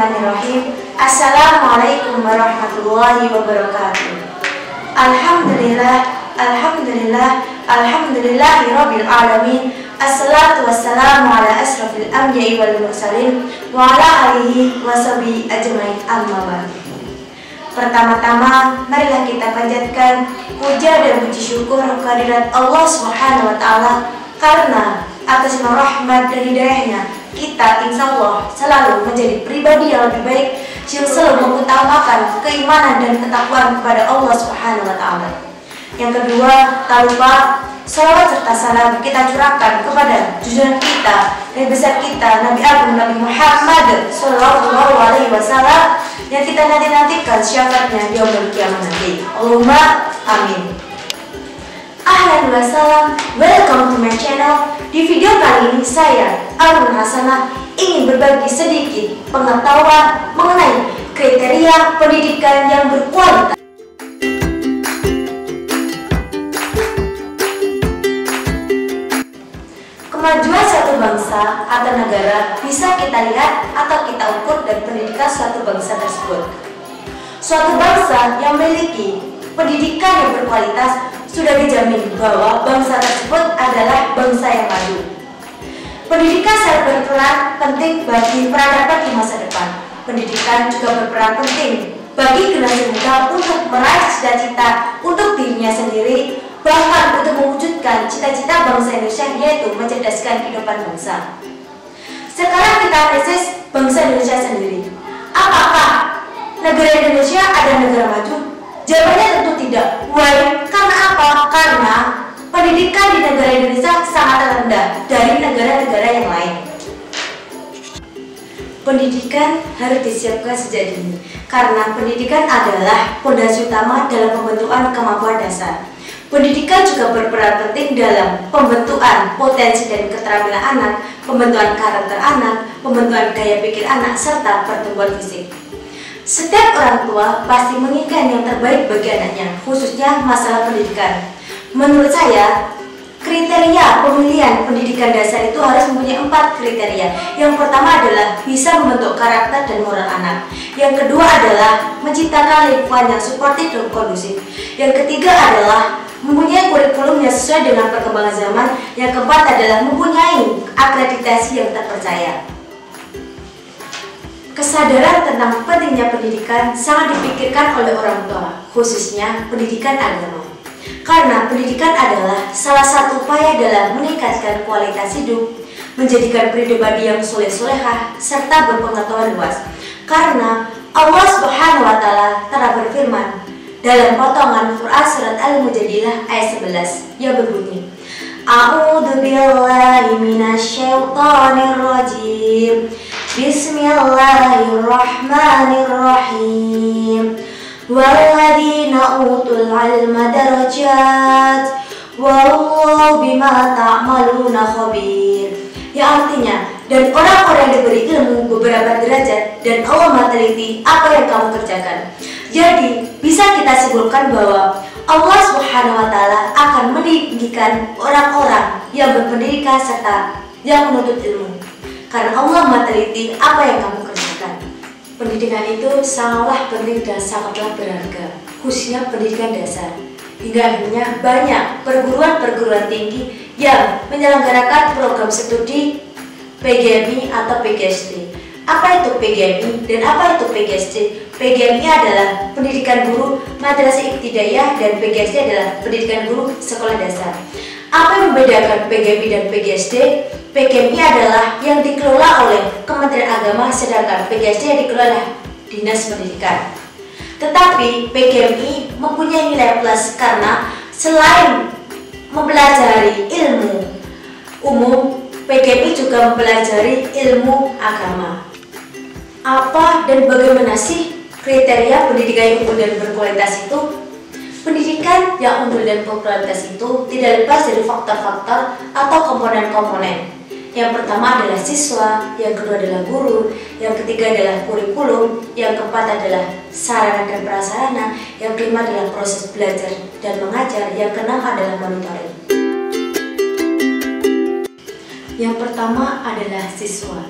Bismillahirrahmanirrahim. Assalamualaikum warahmatullahi wabarakatuh. Alhamdulillahirabbil alamin. Assalatu wassalamu ala asrofil anbiya'i wal mursalin wa ala alihi wa sahbihi ajmain, amma ba'du. Pertama-tama, marilah kita panjatkan puja dan puji syukur kehadirat Allah Subhanahu wa taala, karena atas rahmat dan hidayahnya kita insya Allah selalu menjadi pribadi yang lebih baik, yang selalu mengutamakan keimanan dan ketakwaan kepada Allah Subhanahu wa taala. Yang kedua, tak lupa salawat serta salam kita curahkan kepada junjungan kita, Nabi besar kita, Nabi Agung Nabi Muhammad Sallallahu Alaihi Wasallam, yang kita nantikan syafaatnya di yaumul kiamah nanti. Allahumma amin. Ahlan wa salam, welcome to my channel. Di video kali ini saya, Arun Hasanah, ingin berbagi sedikit pengetahuan mengenai kriteria pendidikan yang berkualitas. Kemajuan suatu bangsa atau negara bisa kita lihat atau kita ukur dari pendidikan suatu bangsa tersebut. Suatu bangsa yang memiliki pendidikan yang berkualitas sudah dijamin bahwa bangsa tersebut adalah bangsa yang maju. Pendidikan sangat berperan penting bagi peradaban di masa depan. Pendidikan juga berperan penting bagi generasi muda untuk meraih cita-cita untuk dirinya sendiri, bahkan untuk mewujudkan cita-cita bangsa Indonesia, yaitu mencerdaskan kehidupan bangsa. Sekarang kita analisis bangsa Indonesia sendiri. Apakah negara Indonesia adalah negara maju? Jawabannya tentu tidak. Why? Karena apa? Karena pendidikan di negara Indonesia sangat rendah dari negara-negara yang lain. Pendidikan harus disiapkan sejak dini, karena pendidikan adalah fondasi utama dalam pembentukan kemampuan dasar. Pendidikan juga berperan penting dalam pembentukan potensi dan keterampilan anak, pembentukan karakter anak, pembentukan gaya pikir anak, serta pertumbuhan fisik. Setiap orang tua pasti menginginkan yang terbaik bagi anaknya, khususnya masalah pendidikan. Menurut saya, kriteria pemilihan pendidikan dasar itu harus mempunyai 4 kriteria. Yang pertama adalah bisa membentuk karakter dan moral anak. Yang kedua adalah menciptakan lingkungan yang suportif dan kondusif. Yang ketiga adalah mempunyai kurikulum yang sesuai dengan perkembangan zaman. Yang keempat adalah mempunyai akreditasi yang terpercaya. Kesadaran tentang pentingnya pendidikan sangat dipikirkan oleh orang tua, khususnya pendidikan agama. Karena pendidikan adalah salah satu upaya dalam meningkatkan kualitas hidup, menjadikan pribadi yang soleh-solehah, serta berpengetahuan luas. Karena Allah Subhanahu wa taala telah berfirman dalam potongan Quran surat Al-Mujadilah ayat 11 yang berbunyi, A'udzu billahi minasyaitonir rajim. Bismillahirrahmanirrahim. Walladzina utul ilma darajat wallahu bima ta'maluna khabir. Yang artinya, dan orang-orang yang diberi ilmu beberapa derajat, dan Allah meneliti apa yang kamu kerjakan. Jadi, bisa kita simpulkan bahwa Allah Subhanahu wa taala akan meninggikan orang-orang yang berpendidikan serta yang menuntut ilmu. Karena Allah meneliti apa yang kamu kerjakan. Pendidikan itu sangatlah penting dan sangatlah berharga, khususnya pendidikan dasar. Hingga akhirnya banyak perguruan-perguruan tinggi yang menyelenggarakan program studi PGMI atau PGSD. Apa itu PGMI dan apa itu PGSD? PGMI adalah pendidikan guru madrasah ibtidaiyah dan PGSD adalah pendidikan guru sekolah dasar. Apa yang membedakan PGMI dan PGSD? PGMI adalah yang dikelola oleh Kementerian Agama, sedangkan PGSD yang dikelola oleh Dinas Pendidikan. Tetapi PGMI mempunyai nilai plus karena selain mempelajari ilmu umum, PGMI juga mempelajari ilmu agama. Apa dan bagaimana sih kriteria pendidikan yang unggul dan berkualitas itu? Pendidikan yang unggul dan berkualitas itu tidak lepas dari faktor-faktor atau komponen-komponen. Yang pertama adalah siswa, yang kedua adalah guru, yang ketiga adalah kurikulum, yang keempat adalah sarana dan prasarana, yang kelima adalah proses belajar dan mengajar, yang keenam adalah monitoring. Yang pertama adalah siswa.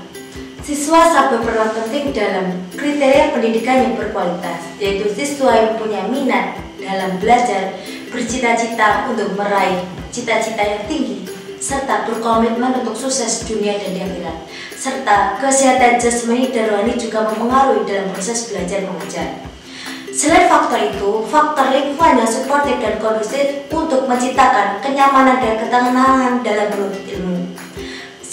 Siswa sangat berperan penting dalam kriteria pendidikan yang berkualitas, yaitu siswa yang punya minat dalam belajar, bercita-cita untuk meraih cita-cita yang tinggi, serta berkomitmen untuk sukses dunia dan di akhirat. Serta kesehatan jasmani dan rohani juga mempengaruhi dalam proses belajar mengajar. Selain faktor itu, faktor lingkungan yang suportif dan kondusif untuk menciptakan kenyamanan dan ketenangan dalam menuntut ilmu.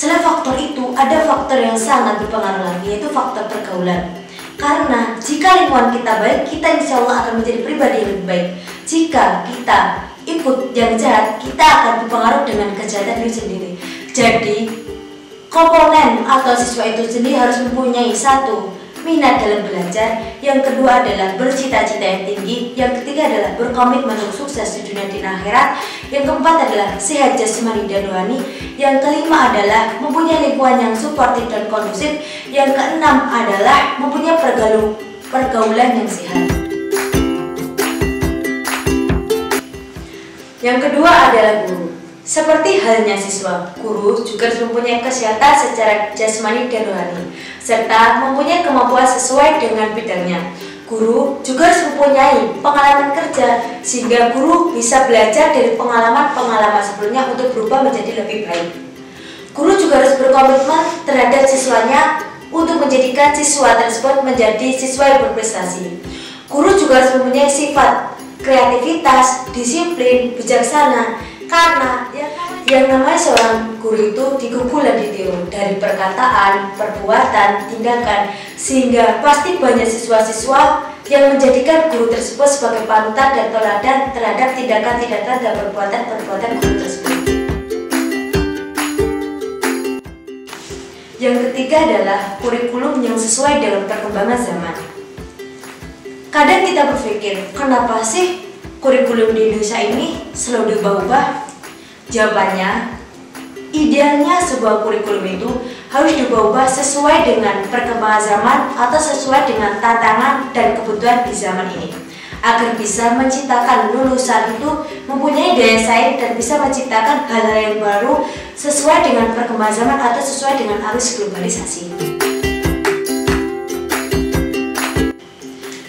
Selain faktor itu, ada faktor yang sangat berpengaruh lagi, yaitu faktor pergaulan. Karena jika lingkungan kita baik, kita insya Allah akan menjadi pribadi yang lebih baik. Jika kita ikut yang jahat, kita akan berpengaruh dengan kejahatan itu sendiri. Jadi, komponen atau siswa itu sendiri harus mempunyai satu, minat dalam belajar, yang kedua adalah bercita-cita yang tinggi, yang ketiga adalah berkomitmen untuk sukses di dunia dan akhirat, yang keempat adalah sehat jasmani dan rohani, yang kelima adalah mempunyai lingkungan yang suportif dan kondusif, yang keenam adalah mempunyai pergaulan yang sehat. Yang kedua adalah guru. Seperti halnya siswa, guru juga harus mempunyai kesehatan secara jasmani dan rohani, serta mempunyai kemampuan sesuai dengan bidangnya. Guru juga harus mempunyai pengalaman kerja, sehingga guru bisa belajar dari pengalaman-pengalaman sebelumnya untuk berubah menjadi lebih baik. Guru juga harus berkomitmen terhadap siswanya untuk menjadikan siswa tersebut menjadi siswa yang berprestasi. Guru juga harus mempunyai sifat kreativitas, disiplin, bijaksana, karena yang namanya seorang guru itu dikumpul dan ditiru dari perkataan, perbuatan, tindakan, sehingga pasti banyak siswa-siswa yang menjadikan guru tersebut sebagai panutan dan teladan terhadap tindakan-tindakan dan perbuatan-perbuatan guru tersebut. Yang ketiga adalah kurikulum yang sesuai dengan perkembangan zaman. Kadang kita berpikir, kenapa sih kurikulum di Indonesia ini selalu diubah-ubah? Jawabannya, idealnya sebuah kurikulum itu harus diubah-ubah sesuai dengan perkembangan zaman atau sesuai dengan tantangan dan kebutuhan di zaman ini, agar bisa menciptakan lulusan itu mempunyai daya saing dan bisa menciptakan hal-hal yang baru sesuai dengan perkembangan zaman atau sesuai dengan arus globalisasi.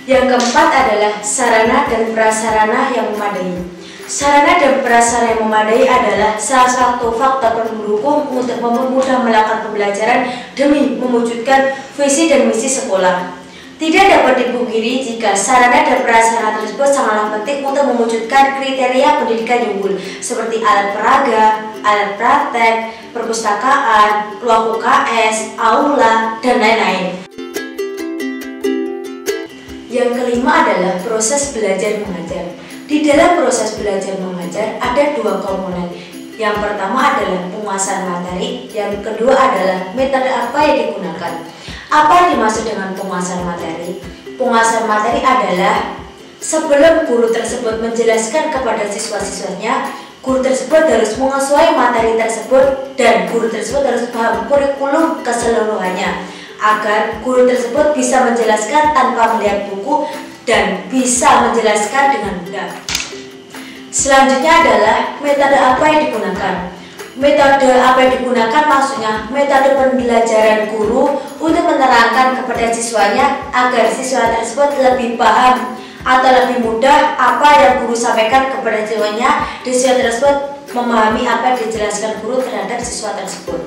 Yang keempat adalah sarana dan prasarana yang memadai. Sarana dan prasarana yang memadai adalah salah satu faktor pendukung untuk mempermudah melakukan pembelajaran demi mewujudkan visi dan misi sekolah. Tidak dapat dipungkiri jika sarana dan prasarana tersebut sangatlah penting untuk mewujudkan kriteria pendidikan yang unggul, seperti alat peraga, alat praktek, perpustakaan, ruang UKS, aula, dan lain-lain. Yang kelima adalah proses belajar mengajar. Di dalam proses belajar mengajar ada dua komponen. Yang pertama adalah penguasaan materi, yang kedua adalah metode apa yang digunakan. Apa yang dimaksud dengan penguasaan materi? Penguasaan materi adalah sebelum guru tersebut menjelaskan kepada siswa-siswanya, guru tersebut harus menguasai materi tersebut dan guru tersebut harus paham kurikulum keseluruhannya, agar guru tersebut bisa menjelaskan tanpa melihat buku dan bisa menjelaskan dengan mudah. Selanjutnya adalah metode apa yang digunakan. Metode apa yang digunakan maksudnya metode pembelajaran guru untuk menerangkan kepada siswanya agar siswa tersebut lebih paham atau lebih mudah apa yang guru sampaikan kepada siswanya, dan siswa tersebut memahami apa yang dijelaskan guru terhadap siswa tersebut.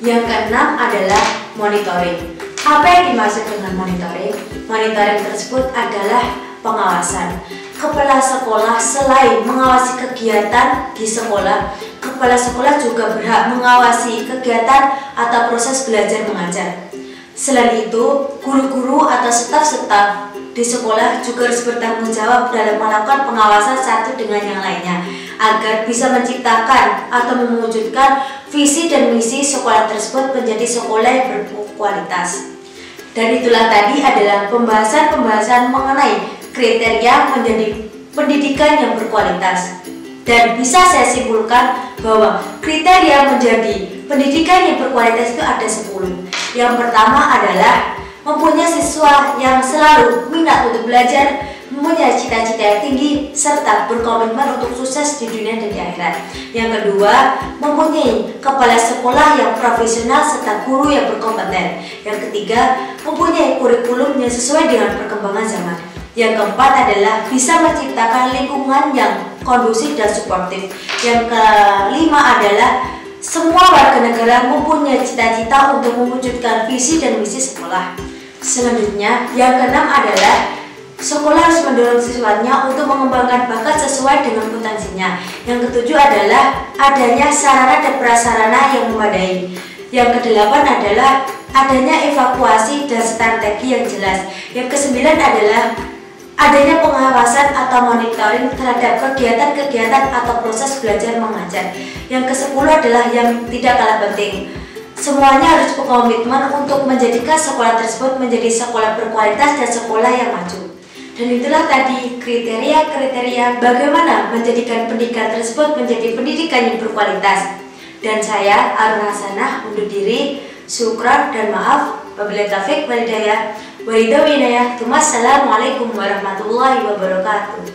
Yang keenam adalah monitoring. Apa yang dimaksud dengan monitoring? Monitoring tersebut adalah pengawasan. Kepala sekolah selain mengawasi kegiatan di sekolah, kepala sekolah juga berhak mengawasi kegiatan atau proses belajar mengajar. Selain itu, guru-guru atau staf-staf di sekolah juga harus bertanggung jawab dalam melakukan pengawasan satu dengan yang lainnya, agar bisa menciptakan atau mewujudkan visi dan misi sekolah tersebut menjadi sekolah yang berkualitas. Dan itulah tadi adalah pembahasan-pembahasan mengenai kriteria menjadi pendidikan yang berkualitas. Dan bisa saya simpulkan bahwa kriteria menjadi pendidikan yang berkualitas itu ada 10. Yang pertama adalah mempunyai siswa yang selalu minat untuk belajar, mempunyai cita-cita yang tinggi, serta berkomitmen untuk sukses di dunia dan di akhirat. Yang kedua, mempunyai kepala sekolah yang profesional serta guru yang berkompeten. Yang ketiga, mempunyai kurikulum yang sesuai dengan perkembangan zaman. Yang keempat adalah bisa menciptakan lingkungan yang kondusif dan suportif. Yang kelima adalah semua warga negara mempunyai cita-cita untuk mewujudkan visi dan misi sekolah. Selanjutnya, yang keenam adalah sekolah harus mendorong siswanya untuk mengembangkan bakat sesuai dengan potensinya. Yang ketujuh adalah adanya sarana dan prasarana yang memadai. Yang kedelapan adalah adanya evakuasi dan strategi yang jelas. Yang kesembilan adalah adanya pengawasan atau monitoring terhadap kegiatan-kegiatan atau proses belajar mengajar. Yang kesepuluh adalah yang tidak kalah penting, semuanya harus berkomitmen untuk menjadikan sekolah tersebut menjadi sekolah berkualitas dan sekolah yang maju. Dan itulah tadi kriteria-kriteria bagaimana menjadikan pendidikan tersebut menjadi pendidikan yang berkualitas. Dan saya, Aruna Hasanah, undur diri. Syukran dan maaf. Wabillahi taufiq wal hidayah. Wassalamualaikum warahmatullahi wabarakatuh.